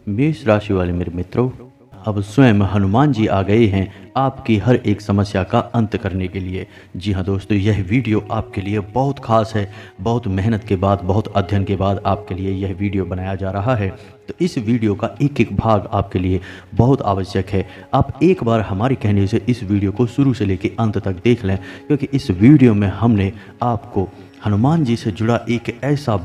मेष राशि वाले मेरे मित्रों, अब स्वयं हनुमान जी आ गए हैं आपकी हर एक समस्या का अंत करने के लिए। जी हाँ दोस्तों, यह वीडियो आपके लिए बहुत खास है। बहुत मेहनत के बाद, बहुत अध्ययन के बाद आपके लिए यह वीडियो बनाया जा रहा है। तो इस वीडियो का एक एक भाग आपके लिए बहुत आवश्यक है। आप एक बार हमारे कहने से इस वीडियो को शुरू से लेकर अंत तक देख लें, क्योंकि इस वीडियो में हमने आपको हनुमान जी से जुड़ा एक ऐसा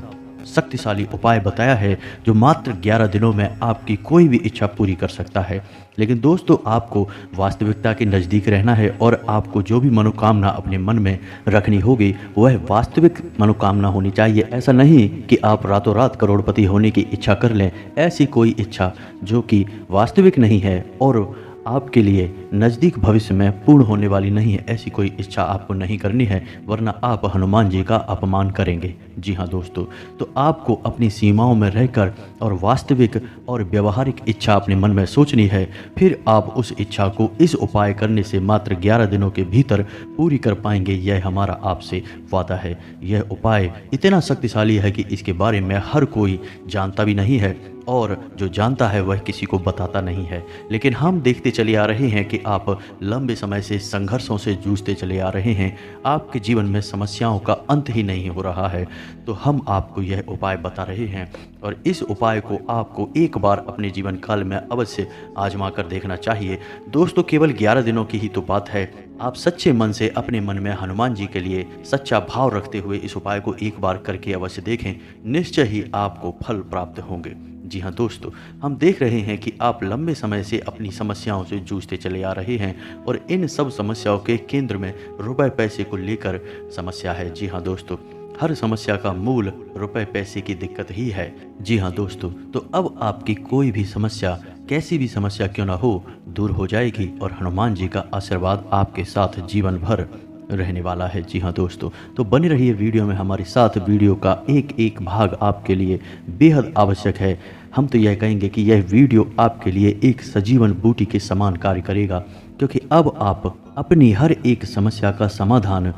शक्तिशाली उपाय बताया है जो मात्र 11 दिनों में आपकी कोई भी इच्छा पूरी कर सकता है। लेकिन दोस्तों, आपको वास्तविकता के नज़दीक रहना है और आपको जो भी मनोकामना अपने मन में रखनी होगी वह वास्तविक मनोकामना होनी चाहिए। ऐसा नहीं कि आप रातों रात करोड़पति होने की इच्छा कर लें। ऐसी कोई इच्छा जो कि वास्तविक नहीं है और आपके लिए नज़दीक भविष्य में पूर्ण होने वाली नहीं है, ऐसी कोई इच्छा आपको नहीं करनी है, वरना आप हनुमान जी का अपमान करेंगे। जी हाँ दोस्तों, तो आपको अपनी सीमाओं में रहकर और वास्तविक और व्यवहारिक इच्छा अपने मन में सोचनी है। फिर आप उस इच्छा को इस उपाय करने से मात्र 11 दिनों के भीतर पूरी कर पाएंगे। यह हमारा आपसे वादा है। यह उपाय इतना शक्तिशाली है कि इसके बारे में हर कोई जानता भी नहीं है और जो जानता है वह किसी को बताता नहीं है। लेकिन हम देखते चले आ रहे हैं कि आप लंबे समय से संघर्षों से जूझते चले आ रहे हैं। आपके जीवन में समस्याओं का अंत ही नहीं हो रहा है। तो हम आपको यह उपाय बता रहे हैं और इस उपाय को आपको एक बार अपने जीवन काल में अवश्य आजमा कर देखना चाहिए। दोस्तों, केवल 11 दिनों की ही तो बात है। आप सच्चे मन से अपने मन में हनुमान जी के लिए सच्चा भाव रखते हुए इस उपाय को एक बार करके अवश्य देखें। निश्चय ही आपको फल प्राप्त होंगे। जी हाँ दोस्तों, हम देख रहे हैं कि आप लंबे समय से अपनी समस्याओं से जूझते चले आ रहे हैं और इन सब समस्याओं के केंद्र में रुपए पैसे को लेकर समस्या है। जी हाँ दोस्तों, हर समस्या का मूल रुपए पैसे की दिक्कत ही है। जी हाँ दोस्तों, तो अब आपकी कोई भी समस्या, कैसी भी समस्या क्यों ना हो, दूर हो जाएगी और हनुमान जी का आशीर्वाद आपके साथ जीवन भर रहने वाला है। जी हाँ दोस्तों, तो बने रहिए वीडियो में हमारे साथ। वीडियो का एक एक भाग आपके लिए बेहद आवश्यक है। हम तो यह कहेंगे कि यह वीडियो आपके लिए एक सजीवन बूटी के समान कार्य करेगा, क्योंकि अब आप अपनी हर एक समस्या का समाधान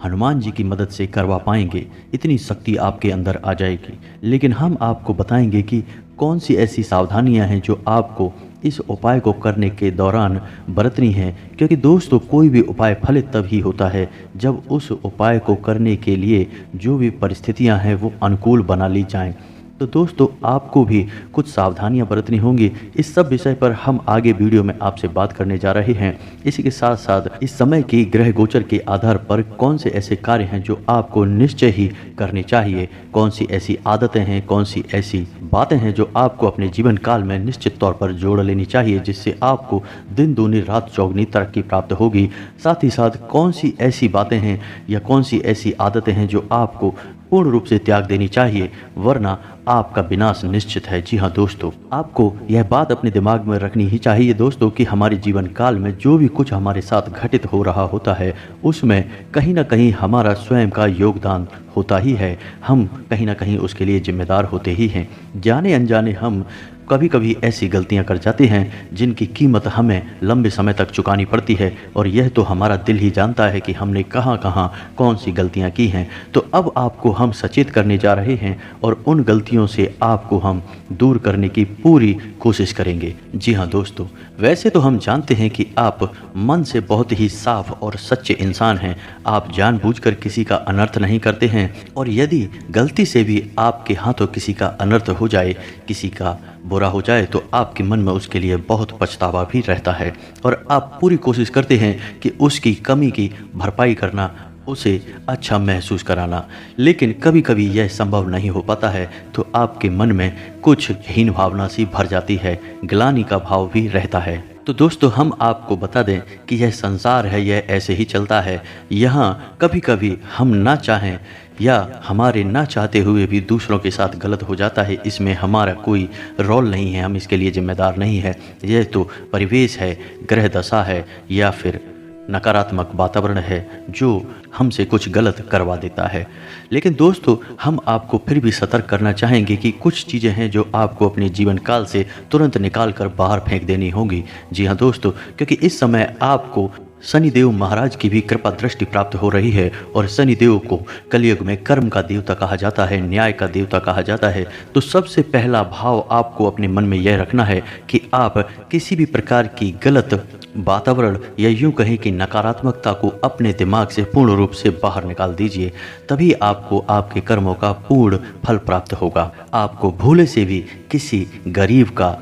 हनुमान जी की मदद से करवा पाएंगे। इतनी शक्ति आपके अंदर आ जाएगी। लेकिन हम आपको बताएंगे कि कौन सी ऐसी सावधानियां हैं जो आपको इस उपाय को करने के दौरान बरतनी है। क्योंकि दोस्तों, कोई भी उपाय फलित तब ही होता है जब उस उपाय को करने के लिए जो भी परिस्थितियां हैं वो अनुकूल बना ली जाएं। तो दोस्तों, आपको भी कुछ सावधानियां बरतनी होंगी। इस सब विषय पर हम आगे वीडियो में आपसे बात करने जा रहे हैं। इसी के साथ साथ इस समय की ग्रह गोचर के आधार पर कौन से ऐसे कार्य हैं जो आपको निश्चय ही करने चाहिए, कौन सी ऐसी आदतें हैं, कौन सी ऐसी बातें हैं जो आपको अपने जीवन काल में निश्चित तौर पर जोड़ लेनी चाहिए, जिससे आपको दिन दूनी रात चौगुनी तरक्की प्राप्त होगी। साथ ही साथ कौन सी ऐसी बातें हैं या कौन सी ऐसी आदतें हैं जो आपको पूर्ण रूप से त्याग देनी चाहिए, वरना आपका विनाश निश्चित है। जी हाँ दोस्तों, आपको यह बात अपने दिमाग में रखनी ही चाहिए दोस्तों कि हमारे जीवन काल में जो भी कुछ हमारे साथ घटित हो रहा होता है उसमें कहीं ना कहीं हमारा स्वयं का योगदान होता ही है। हम कहीं ना कहीं उसके लिए जिम्मेदार होते ही हैं। जाने अनजाने हम कभी कभी ऐसी गलतियां कर जाते हैं जिनकी कीमत हमें लंबे समय तक चुकानी पड़ती है, और यह तो हमारा दिल ही जानता है कि हमने कहां कहां कौन सी गलतियां की हैं। तो अब आपको हम सचेत करने जा रहे हैं और उन गलतियों से आपको हम दूर करने की पूरी कोशिश करेंगे। जी हाँ दोस्तों, वैसे तो हम जानते हैं कि आप मन से बहुत ही साफ और सच्चे इंसान हैं। आप जानबूझकर किसी का अनर्थ नहीं करते हैं, और यदि गलती से भी आपके हाथों किसी का अनर्थ हो जाए, किसी का बुरा हो जाए, तो आपके मन में उसके लिए बहुत पछतावा भी रहता है और आप पूरी कोशिश करते हैं कि उसकी कमी की भरपाई करना, उसे अच्छा महसूस कराना। लेकिन कभी कभी यह संभव नहीं हो पाता है, तो आपके मन में कुछ हीन भावना सी भर जाती है, ग्लानि का भाव भी रहता है। तो दोस्तों, हम आपको बता दें कि यह संसार है, यह ऐसे ही चलता है। यहाँ कभी कभी हम ना चाहें या हमारे ना चाहते हुए भी दूसरों के साथ गलत हो जाता है। इसमें हमारा कोई रोल नहीं है, हम इसके लिए जिम्मेदार नहीं है। यह तो परिवेश है, ग्रह दशा है या फिर नकारात्मक वातावरण है जो हमसे कुछ गलत करवा देता है। लेकिन दोस्तों, हम आपको फिर भी सतर्क करना चाहेंगे कि कुछ चीज़ें हैं जो आपको अपने जीवन काल से तुरंत निकाल कर बाहर फेंक देनी होंगी। जी हाँ दोस्तों, क्योंकि इस समय आपको शनिदेव महाराज की भी कृपा दृष्टि प्राप्त हो रही है और शनिदेव को कलयुग में कर्म का देवता कहा जाता है, न्याय का देवता कहा जाता है। तो सबसे पहला भाव आपको अपने मन में यह रखना है कि आप किसी भी प्रकार की गलत वातावरण या यूं कहें कि नकारात्मकता को अपने दिमाग से पूर्ण रूप से बाहर निकाल दीजिए। तभी आपको आपके कर्मों का पूर्ण फल प्राप्त होगा। आपको भूले से भी किसी गरीब का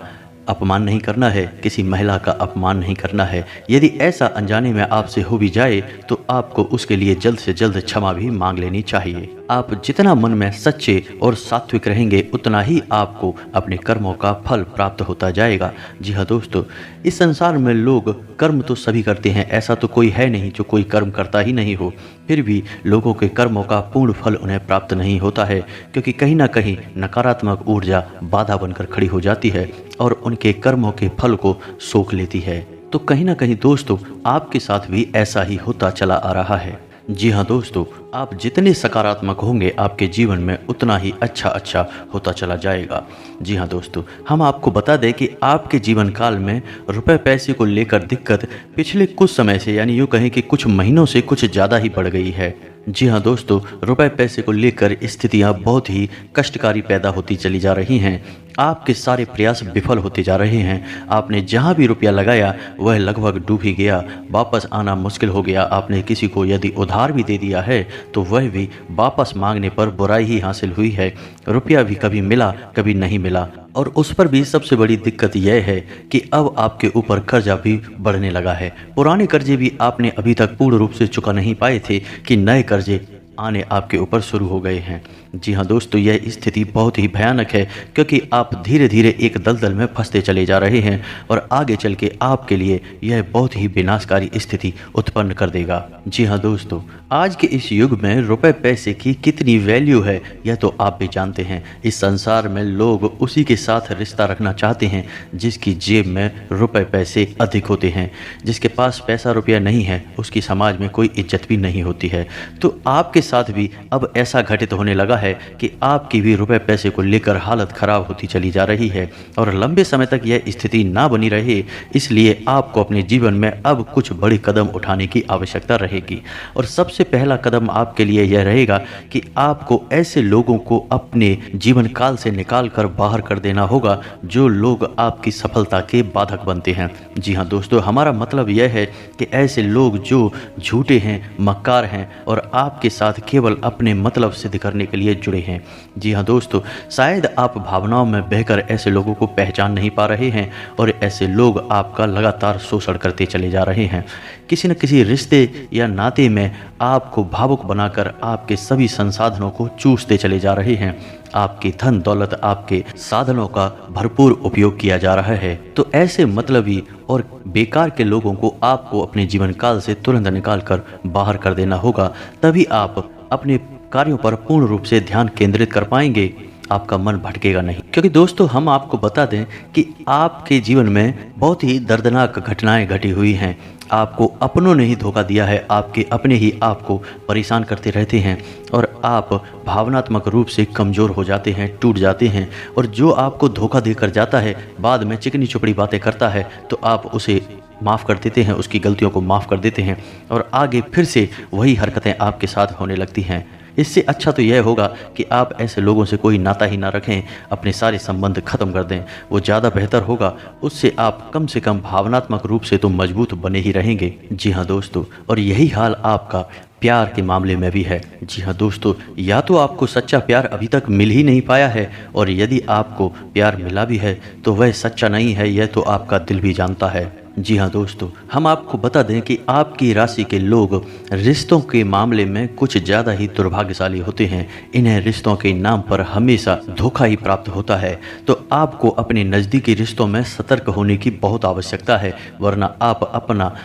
अपमान नहीं करना है, किसी महिला का अपमान नहीं करना है। यदि ऐसा अनजाने में आपसे हो भी जाए तो आपको उसके लिए जल्द से जल्द क्षमा भी मांग लेनी चाहिए। आप जितना मन में सच्चे और सात्विक रहेंगे उतना ही आपको अपने कर्मों का फल प्राप्त होता जाएगा। जी हाँ दोस्तों, इस संसार में लोग कर्म तो सभी करते हैं, ऐसा तो कोई है नहीं जो कोई कर्म करता ही नहीं हो। फिर भी लोगों के कर्मों का पूर्ण फल उन्हें प्राप्त नहीं होता है, क्योंकि कहीं ना कहीं नकारात्मक ऊर्जा बाधा बनकर खड़ी हो जाती है और उनके कर्मों के फल को सोख लेती है। तो कहीं ना कहीं दोस्तों आपके साथ भी ऐसा ही होता चला आ रहा है। जी हाँ दोस्तों, आप जितने सकारात्मक होंगे आपके जीवन में उतना ही अच्छा होता चला जाएगा। जी हाँ दोस्तों, हम आपको बता दें कि आपके जीवन काल में रुपए पैसे को लेकर दिक्कत पिछले कुछ समय से, यानी यूँ कहें कि कुछ महीनों से कुछ ज़्यादा ही बढ़ गई है। जी हाँ दोस्तों, रुपए पैसे को लेकर स्थितियाँ बहुत ही कष्टकारी पैदा होती चली जा रही हैं। आपके सारे प्रयास विफल होते जा रहे हैं। आपने जहाँ भी रुपया लगाया वह लगभग डूब ही गया, वापस आना मुश्किल हो गया। आपने किसी को यदि उधार भी दे दिया है तो वह भी वापस मांगने पर बुराई ही हासिल हुई है। रुपया भी कभी मिला कभी नहीं मिला, और उस पर भी सबसे बड़ी दिक्कत यह है कि अब आपके ऊपर कर्जा भी बढ़ने लगा है। पुराने कर्जे भी आपने अभी तक पूर्ण रूप से चुका नहीं पाए थे कि नए कर्जे आने आपके ऊपर शुरू हो गए हैं। जी हाँ दोस्तों, यह स्थिति बहुत ही भयानक है, क्योंकि आप धीरे धीरे एक दलदल में फंसते चले जा रहे हैं और आगे चल के आपके लिए यह बहुत ही विनाशकारी स्थिति उत्पन्न कर देगा। जी हाँ दोस्तों, आज के इस युग में रुपए पैसे की कितनी वैल्यू है यह तो आप भी जानते हैं। इस संसार में लोग उसी के साथ रिश्ता रखना चाहते हैं जिसकी जेब में रुपए पैसे अधिक होते हैं। जिसके पास पैसा रुपया नहीं है उसकी समाज में कोई इज्जत भी नहीं होती है। तो आपके साथ भी अब ऐसा घटित होने लगा है कि आपकी भी रुपए पैसे को लेकर हालत खराब होती चली जा रही है और लंबे समय तक यह स्थिति ना बनी रहे, इसलिए आपको अपने जीवन में अब कुछ बड़े कदम उठाने की आवश्यकता रहेगी। और सबसे पहला कदम आपके लिए यह रहेगा कि आपको ऐसे लोगों को अपने जीवन काल से निकाल कर बाहर कर देना होगा जो लोग आपकी सफलता के बाधक बनते हैं। जी हाँ दोस्तों, हमारा मतलब यह है कि ऐसे लोग जो झूठे हैं, मक्कार हैं और आपके साथ केवल अपने मतलब सिद्ध करने के लिए जुड़े हैं। जी हाँ दोस्तों, शायद आप भावनाओं में बहकर ऐसे लोगों को पहचान नहीं पा रहे हैं और ऐसे लोग आपका लगातार शोषण करते चले जा रहे हैं। किसी न किसी रिश्ते या नाते में आपको भावुक बनाकर आपके सभी संसाधनों को चूसते चले जा रहे हैं। आपकी धन दौलत, आपके साधनों का भरपूर उपयोग किया जा रहा है। तो ऐसे मतलबी और बेकार के लोगों को आपको अपने जीवन काल से तुरंत निकाल कर बाहर कर देना होगा, तभी आप अपने कार्यों पर पूर्ण रूप से ध्यान केंद्रित कर पाएंगे। आपका मन भटकेगा नहीं। क्योंकि दोस्तों, हम आपको बता दें कि आपके जीवन में बहुत ही दर्दनाक घटनाएं घटी हुई हैं। आपको अपनों ने ही धोखा दिया है, आपके अपने ही आपको परेशान करते रहते हैं और आप भावनात्मक रूप से कमज़ोर हो जाते हैं, टूट जाते हैं। और जो आपको धोखा देकर जाता है, बाद में चिकनी चुपड़ी बातें करता है, तो आप उसे माफ़ कर देते हैं, उसकी गलतियों को माफ़ कर देते हैं और आगे फिर से वही हरकतें आपके साथ होने लगती हैं। इससे अच्छा तो यह होगा कि आप ऐसे लोगों से कोई नाता ही ना रखें, अपने सारे संबंध खत्म कर दें, वो ज़्यादा बेहतर होगा। उससे आप कम से कम भावनात्मक रूप से तो मजबूत बने ही रहेंगे। जी हाँ दोस्तों, और यही हाल आपका प्यार के मामले में भी है। जी हाँ दोस्तों, या तो आपको सच्चा प्यार अभी तक मिल ही नहीं पाया है, और यदि आपको प्यार मिला भी है तो वह सच्चा नहीं है, यह तो आपका दिल भी जानता है। जी हाँ दोस्तों, हम आपको बता दें कि आपकी राशि के लोग रिश्तों के मामले में कुछ ज़्यादा ही दुर्भाग्यशाली होते हैं। इन्हें रिश्तों के नाम पर हमेशा धोखा ही प्राप्त होता है। तो आपको अपने नज़दीकी रिश्तों में सतर्क होने की बहुत आवश्यकता है, वरना आप अपना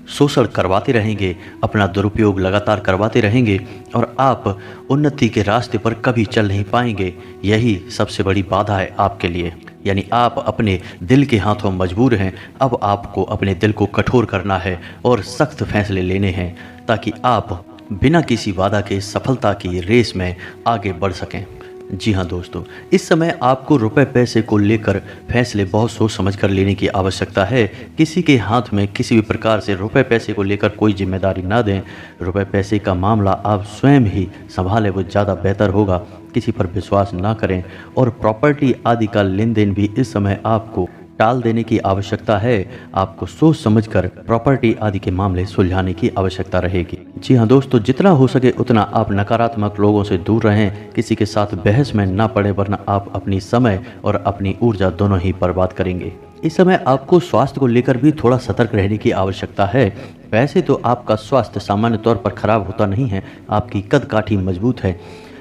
शोषण करवाते रहेंगे, अपना दुरुपयोग लगातार करवाते रहेंगे और आप उन्नति के रास्ते पर कभी चल नहीं पाएंगे। यही सबसे बड़ी बाधा है आपके लिए। यानी आप अपने दिल के हाथों मजबूर हैं। अब आपको अपने दिल को कठोर करना है और सख्त फैसले लेने हैं, ताकि आप बिना किसी बाधा के सफलता की रेस में आगे बढ़ सकें। जी हाँ दोस्तों, इस समय आपको रुपए पैसे को लेकर फैसले बहुत सोच समझ कर लेने की आवश्यकता है। किसी के हाथ में किसी भी प्रकार से रुपए पैसे को लेकर कोई जिम्मेदारी ना दें। रुपए पैसे का मामला आप स्वयं ही संभालें, वो ज़्यादा बेहतर होगा। किसी पर विश्वास ना करें और प्रॉपर्टी आदि का लेन देन भी इस समय आपको टाल देने की आवश्यकता है। आपको सोच समझकर प्रॉपर्टी आदि के मामले सुलझाने की आवश्यकता रहेगी। जी हाँ दोस्तों, जितना हो सके उतना आप नकारात्मक लोगों से दूर रहें, किसी के साथ बहस में ना पड़े, वरना आप अपनी समय और अपनी ऊर्जा दोनों ही बर्बाद करेंगे। इस समय आपको स्वास्थ्य को लेकर भी थोड़ा सतर्क रहने की आवश्यकता है। वैसे तो आपका स्वास्थ्य सामान्य तौर पर खराब होता नहीं है, आपकी कद काठी मजबूत है,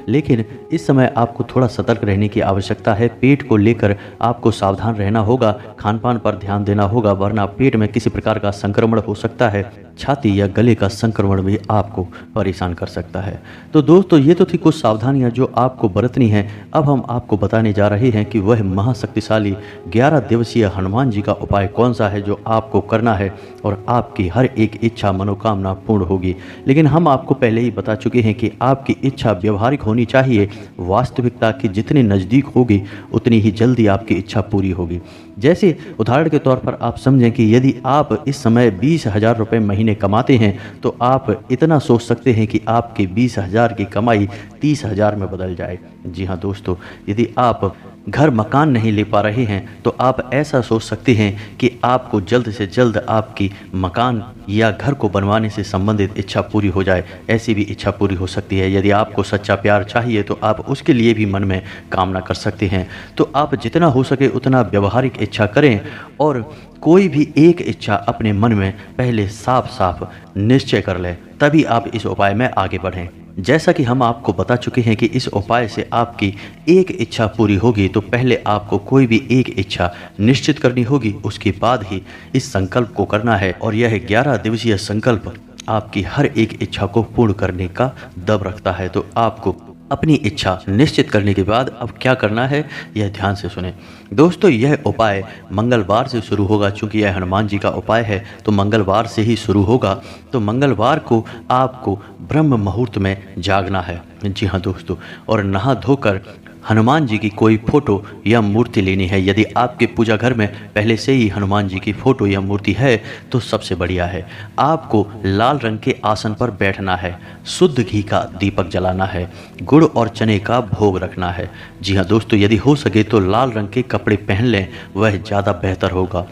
लेकिन इस समय आपको थोड़ा सतर्क रहने की आवश्यकता है। पेट को लेकर आपको सावधान रहना होगा, खान पान पर ध्यान देना होगा, वरना पेट में किसी प्रकार का संक्रमण हो सकता है। छाती या गले का संक्रमण भी आपको परेशान कर सकता है। तो दोस्तों, ये तो थी कुछ सावधानियां जो आपको बरतनी है। अब हम आपको बताने जा रहे हैं कि वह महाशक्तिशाली 11 दिवसीय हनुमान जी का उपाय कौन सा है जो आपको करना है और आपकी हर एक इच्छा मनोकामना पूर्ण होगी। लेकिन हम आपको पहले ही बता चुके हैं कि आपकी इच्छा व्यवहारिक होनी चाहिए, वास्तविकता के जितने नज़दीक होगी उतनी ही जल्दी आपकी इच्छा पूरी होगी। जैसे उदाहरण के तौर पर आप समझें कि यदि आप इस समय 20,000 रुपये महीने कमाते हैं तो आप इतना सोच सकते हैं कि आपके 20,000 की कमाई 30,000 में बदल जाए। जी हाँ दोस्तों, यदि आप घर मकान नहीं ले पा रहे हैं तो आप ऐसा सोच सकते हैं कि आपको जल्द से जल्द आपकी मकान या घर को बनवाने से संबंधित इच्छा पूरी हो जाए। ऐसी भी इच्छा पूरी हो सकती है। यदि आपको सच्चा प्यार चाहिए तो आप उसके लिए भी मन में कामना कर सकते हैं। तो आप जितना हो सके उतना व्यवहारिक इच्छा करें और कोई भी एक इच्छा अपने मन में पहले साफ साफ निश्चय कर लें, तभी आप इस उपाय में आगे बढ़ें। जैसा कि हम आपको बता चुके हैं कि इस उपाय से आपकी एक इच्छा पूरी होगी, तो पहले आपको कोई भी एक इच्छा निश्चित करनी होगी, उसके बाद ही इस संकल्प को करना है। और यह 11 दिवसीय संकल्प आपकी हर एक इच्छा को पूर्ण करने का दम रखता है। तो आपको अपनी इच्छा निश्चित करने के बाद अब क्या करना है, यह ध्यान से सुने दोस्तों। यह उपाय मंगलवार से शुरू होगा। चूँकि यह हनुमान जी का उपाय है तो मंगलवार से ही शुरू होगा। तो मंगलवार को आपको ब्रह्म मुहूर्त में जागना है। जी हाँ दोस्तों, और नहा धोकर हनुमान जी की कोई फोटो या मूर्ति लेनी है। यदि आपके पूजा घर में पहले से ही हनुमान जी की फोटो या मूर्ति है तो सबसे बढ़िया है। आपको लाल रंग के आसन पर बैठना है, शुद्ध घी का दीपक जलाना है, गुड़ और चने का भोग रखना है। जी हाँ दोस्तों, यदि हो सके तो लाल रंग के कपड़े पहन लें, वह ज़्यादा बेहतर होगा।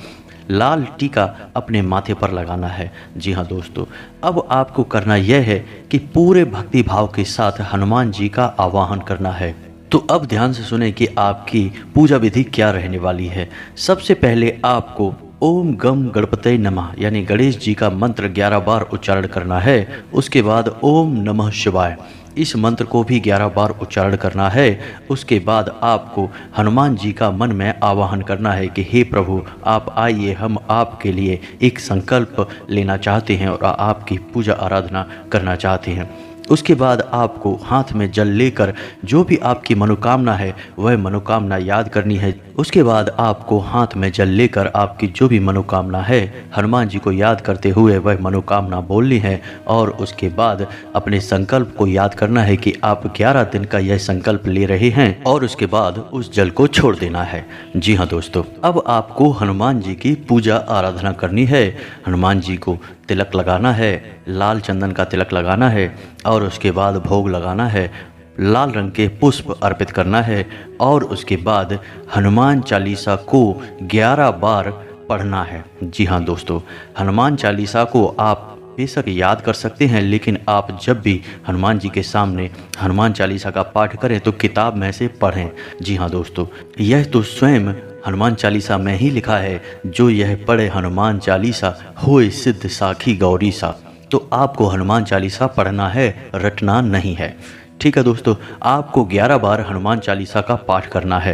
लाल टीका अपने माथे पर लगाना है। जी हाँ दोस्तों, अब आपको करना यह है कि पूरे भक्ति भाव के साथ हनुमान जी का आवाहन करना है। तो अब ध्यान से सुने कि आपकी पूजा विधि क्या रहने वाली है। सबसे पहले आपको ओम गम गणपते नमः यानी गणेश जी का मंत्र 11 बार उच्चारण करना है। उसके बाद ओम नमः शिवाय इस मंत्र को भी 11 बार उच्चारण करना है। उसके बाद आपको हनुमान जी का मन में आवाहन करना है कि हे प्रभु, आप आइए, हम आपके लिए एक संकल्प लेना चाहते हैं और आपकी पूजा आराधना करना चाहते हैं। उसके बाद आपको हाथ में जल लेकर जो भी आपकी मनोकामना है वह मनोकामना याद करनी है। उसके बाद आपको हाथ में जल लेकर आपकी जो भी मनोकामना है हनुमान जी को याद करते हुए वह मनोकामना बोलनी है। और उसके बाद अपने संकल्प को याद करना है कि आप 11 दिन का यह संकल्प ले रहे हैं और उसके बाद उस जल को छोड़ देना है। जी हाँ दोस्तों, अब आपको हनुमान जी की पूजा आराधना करनी है। हनुमान जी को तिलक लगाना है, लाल चंदन का तिलक लगाना है और उसके बाद भोग लगाना है, लाल रंग के पुष्प अर्पित करना है और उसके बाद हनुमान चालीसा को 11 बार पढ़ना है। जी हाँ दोस्तों, हनुमान चालीसा को आप बेशक याद कर सकते हैं, लेकिन आप जब भी हनुमान जी के सामने हनुमान चालीसा का पाठ करें तो किताब में से पढ़ें। जी हाँ दोस्तों, यह तो स्वयं हनुमान चालीसा में ही लिखा है, जो यह पढ़े हनुमान चालीसा होए सिद्ध साखी गौरी सा। तो आपको हनुमान चालीसा पढ़ना है, रटना नहीं है। ठीक है दोस्तों, आपको 11 बार हनुमान चालीसा का पाठ करना है।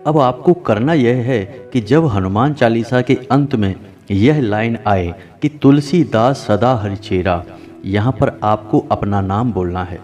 अब आपको करना यह है कि जब हनुमान चालीसा के अंत में यह लाइन आए कि तुलसीदास सदा हरिचेरा, यहाँ पर आपको अपना नाम बोलना है।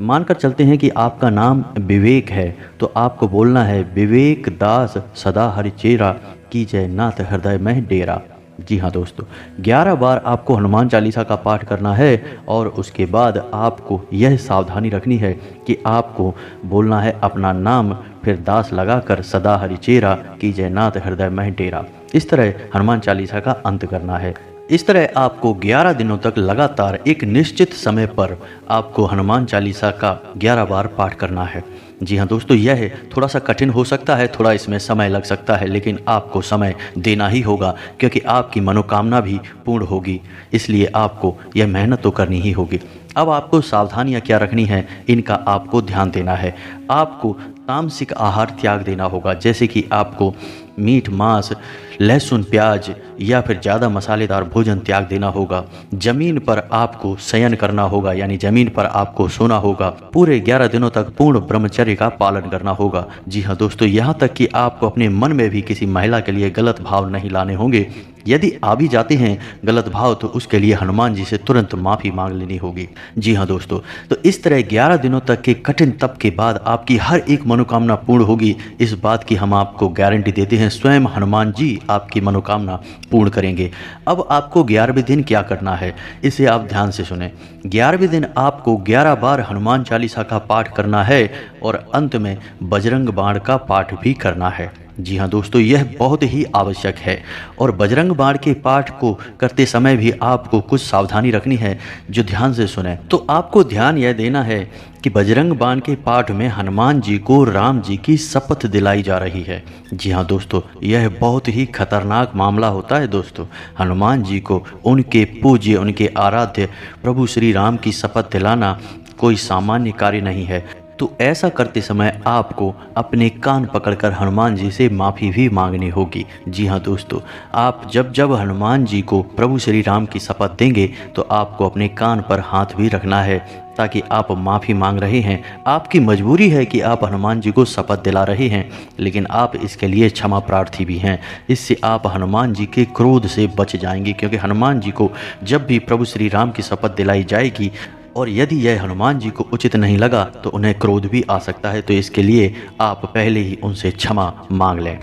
मानकर चलते हैं कि आपका नाम विवेक है तो आपको बोलना है, विवेक दास सदा हरिचेरा की जय नाथ हृदय में डेरा। जी हाँ दोस्तों, 11 बार आपको हनुमान चालीसा का पाठ करना है और उसके बाद आपको यह सावधानी रखनी है कि आपको बोलना है अपना नाम, फिर दास लगाकर सदा हरिचेरा कीजय नाथ हृदय मह डेरा। इस तरह हनुमान चालीसा का अंत करना है। इस तरह आपको 11 दिनों तक लगातार एक निश्चित समय पर आपको हनुमान चालीसा का 11 बार पाठ करना है। जी हाँ दोस्तों, यह थोड़ा सा कठिन हो सकता है, थोड़ा इसमें समय लग सकता है, लेकिन आपको समय देना ही होगा क्योंकि आपकी मनोकामना भी पूर्ण होगी, इसलिए आपको यह मेहनत तो करनी ही होगी। अब आपको सावधानियाँ क्या रखनी है, इनका आपको ध्यान देना है। आपको तामसिक आहार त्याग देना होगा, जैसे कि आपको मीट मांस, लहसुन प्याज या फिर ज़्यादा मसालेदार भोजन त्याग देना होगा। ज़मीन पर आपको शयन करना होगा, यानी ज़मीन पर आपको सोना होगा। पूरे 11 दिनों तक पूर्ण ब्रह्मचर्य का पालन करना होगा। जी हाँ दोस्तों, यहाँ तक कि आपको अपने मन में भी किसी महिला के लिए गलत भाव नहीं लाने होंगे। यदि आ भी जाते हैं गलत भाव तो उसके लिए हनुमान जी से तुरंत माफ़ी मांग लेनी होगी। जी हाँ दोस्तों, तो इस तरह 11 दिनों तक के कठिन तप के बाद आपकी हर एक मनोकामना पूर्ण होगी। इस बात की हम आपको गारंटी देते हैं, स्वयं हनुमान जी आपकी मनोकामना पूर्ण करेंगे। अब आपको 11वें दिन क्या करना है, इसे आप ध्यान से सुने। 11वें दिन आपको 11 बार हनुमान चालीसा का पाठ करना है और अंत में बजरंग बाण का पाठ भी करना है। जी हाँ दोस्तों, यह बहुत ही आवश्यक है और बजरंग बाण के पाठ को करते समय भी आपको कुछ सावधानी रखनी है, जो ध्यान से सुने। तो आपको ध्यान यह देना है कि बजरंग बाण के पाठ में हनुमान जी को राम जी की शपथ दिलाई जा रही है। जी हाँ दोस्तों, यह बहुत ही खतरनाक मामला होता है दोस्तों। हनुमान जी को उनके पूज्य, उनके आराध्य प्रभु श्री राम की शपथ दिलाना कोई सामान्य कार्य नहीं है। तो ऐसा करते समय आपको अपने कान पकड़कर हनुमान जी से माफ़ी भी मांगनी होगी। जी हाँ दोस्तों, आप जब जब हनुमान जी को प्रभु श्री राम की शपथ देंगे तो आपको अपने कान पर हाथ भी रखना है, ताकि आप माफ़ी मांग रहे हैं। आपकी मजबूरी है कि आप हनुमान जी को शपथ दिला रहे हैं, लेकिन आप इसके लिए क्षमा प्रार्थी भी हैं। इससे आप हनुमान जी के क्रोध से बच जाएंगे, क्योंकि हनुमान जी को जब भी प्रभु श्री राम की शपथ दिलाई जाएगी और यदि यह हनुमान जी को उचित नहीं लगा तो उन्हें क्रोध भी आ सकता है। तो इसके लिए आप पहले ही उनसे क्षमा मांग लें।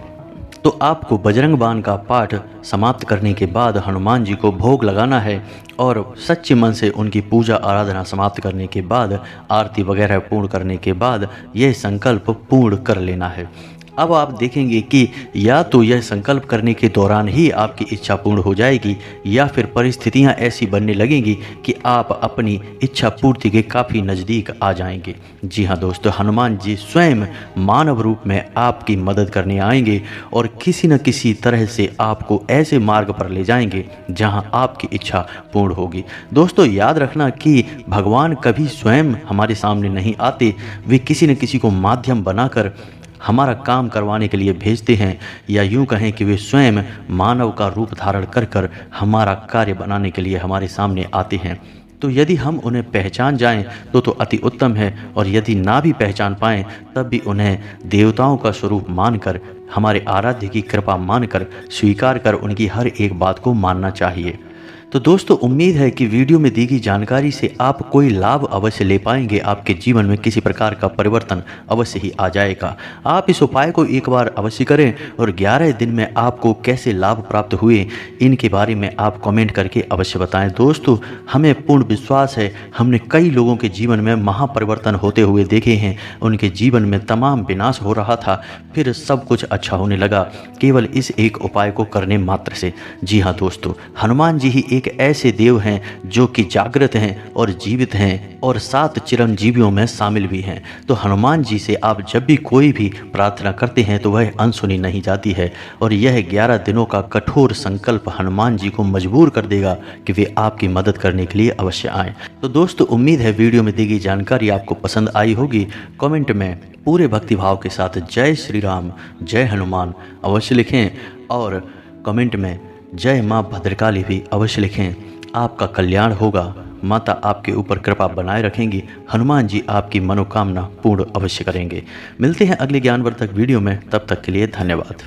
तो आपको बजरंग बाण का पाठ समाप्त करने के बाद हनुमान जी को भोग लगाना है और सच्चे मन से उनकी पूजा आराधना समाप्त करने के बाद, आरती वगैरह पूर्ण करने के बाद यह संकल्प पूर्ण कर लेना है। अब आप देखेंगे कि या तो यह संकल्प करने के दौरान ही आपकी इच्छा पूर्ण हो जाएगी, या फिर परिस्थितियां ऐसी बनने लगेंगी कि आप अपनी इच्छा पूर्ति के काफ़ी नज़दीक आ जाएंगे। जी हाँ दोस्तों, हनुमान जी स्वयं मानव रूप में आपकी मदद करने आएंगे और किसी न किसी तरह से आपको ऐसे मार्ग पर ले जाएंगे जहां आपकी इच्छा पूर्ण होगी। दोस्तों याद रखना कि भगवान कभी स्वयं हमारे सामने नहीं आते, वे किसी न किसी को माध्यम बनाकर हमारा काम करवाने के लिए भेजते हैं, या यूं कहें कि वे स्वयं मानव का रूप धारण कर कर हमारा कार्य बनाने के लिए हमारे सामने आते हैं। तो यदि हम उन्हें पहचान जाएं तो अति उत्तम है, और यदि ना भी पहचान पाएं तब भी उन्हें देवताओं का स्वरूप मानकर, हमारे आराध्य की कृपा मानकर स्वीकार कर उनकी हर एक बात को मानना चाहिए। तो दोस्तों उम्मीद है कि वीडियो में दी गई जानकारी से आप कोई लाभ अवश्य ले पाएंगे। आपके जीवन में किसी प्रकार का परिवर्तन अवश्य ही आ जाएगा। आप इस उपाय को एक बार अवश्य करें और 11 दिन में आपको कैसे लाभ प्राप्त हुए इनके बारे में आप कमेंट करके अवश्य बताएं। दोस्तों हमें पूर्ण विश्वास है, हमने कई लोगों के जीवन में महापरिवर्तन होते हुए देखे हैं। उनके जीवन में तमाम विनाश हो रहा था, फिर सब कुछ अच्छा होने लगा केवल इस एक उपाय को करने मात्र से। जी हाँ दोस्तों, हनुमान जी ही एक ऐसे देव हैं जो कि जागृत हैं और जीवित हैं और 7 चिरंजीवियों में शामिल भी हैं। तो हनुमान जी से आप जब भी कोई भी प्रार्थना करते हैं तो वह अनसुनी नहीं जाती है, और यह 11 दिनों का कठोर संकल्प हनुमान जी को मजबूर कर देगा कि वे आपकी मदद करने के लिए अवश्य आएं। तो दोस्तों उम्मीद है वीडियो में दी गई जानकारी आपको पसंद आई होगी। कमेंट में पूरे भक्तिभाव के साथ जय श्री राम, जय हनुमान अवश्य लिखें, और कमेंट में जय माँ भद्रकाली भी अवश्य लिखें। आपका कल्याण होगा, माता आपके ऊपर कृपा बनाए रखेंगी, हनुमान जी आपकी मनोकामना पूर्ण अवश्य करेंगे। मिलते हैं अगले ज्ञानवर्धक वीडियो में, तब तक के लिए धन्यवाद।